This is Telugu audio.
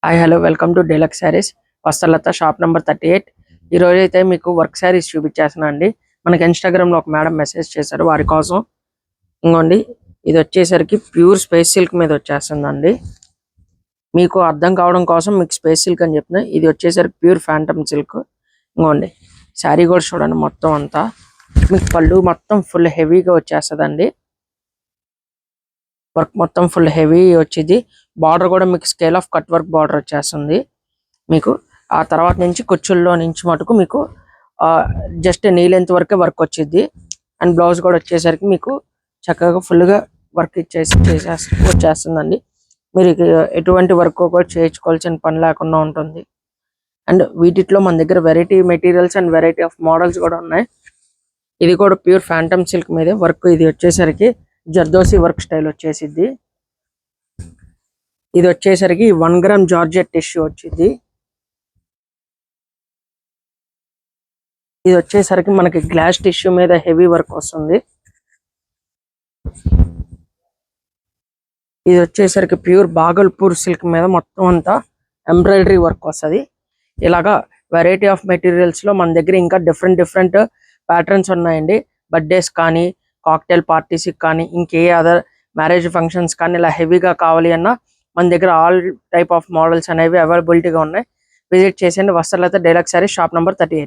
Hi hello welcome to deluxe saris Vastralatha shop number 38. ఈ రోజు అయితే మీకు వర్క్ శారీస్ చూపించేస్తున్నా అండి. మనకి ఇన్స్టాగ్రామ్ లో ఒక మేడం మెసేజ్ చేశారు వారి కోసం. ఇంకోండి ఇది వచ్చేసరికి ప్యూర్ స్పేస్ సిల్క్ మీద వచ్చేస్తుందండి. మీకు అర్థం కావడం కోసం మీకు స్పేస్ సిల్క్ అని చెప్తున్నా. ఇది వచ్చేసరికి ప్యూర్ ఫ్యాంటమ్ సిల్క్. ఇంకోండి శారీ కూడా చూడండి, మొత్తం అంతా మీకు పళ్ళు మొత్తం ఫుల్ హెవీగా వచ్చేస్తుందండి. వర్క్ మొత్తం ఫుల్ హెవీ వచ్చింది. బార్డర్ కూడా మీకు scale of cut work border వచ్చేస్తుంది. మీకు ఆ తర్వాత నుంచి కుచ్చుల్లో నుంచి మటుకు మీకు జస్ట్ నీ లెంత్ వరకే వర్క్ వచ్చింది. అండ్ బ్లౌజ్ కూడా వచ్చేసరికి మీకు చక్కగా ఫుల్గా వర్క్ వచ్చేస్తుందండి. మీరు ఎటువంటి వర్క్ కూడా చేయించుకోవాల్సిన పని లేకుండా ఉంటుంది. అండ్ వీటిలో మన దగ్గర variety materials and variety of models కూడా ఉన్నాయి. ఇది కూడా ప్యూర్ ఫ్యాంటమ్ సిల్క్ మీదే వర్క్. ఇది వచ్చేసరికి జర్దోసి వర్క్ స్టైల్ వచ్చేసిద్ది. ఇది వచ్చేసరికి 1 గ్రామ్ జార్జెట్ టిష్యూ వచ్చింది. ఇది వచ్చేసరికి మనకి గ్లాస్ టిష్యూ మీద హెవీ వర్క్ వస్తుంది. ఇది వచ్చేసరికి ప్యూర్ బాగల్పూర్ సిల్క్ మీద మొత్తం అంతా ఎంబ్రాయిడరీ వర్క్ వస్తుంది. ఇలాగా వెరైటీ ఆఫ్ మెటీరియల్స్ లో మన దగ్గర ఇంకా డిఫరెంట్ ప్యాటర్న్స్ ఉన్నాయండి. బర్త్డేస్ కానీ, కాక్టైల్ పార్టీస్ కానీ, ఇంకే అదర్ మ్యారేజ్ ఫంక్షన్స్ కానీ ఇలా హెవీగా కావాలి అన్నా మన దగ్గర ఆల్ టైప్ ఆఫ్ మోడల్స్ అనేవి అవైలబిలిటీగా ఉన్నాయి. విజిట్ చేసేయండి Vastralatha deluxe saris shop number 38.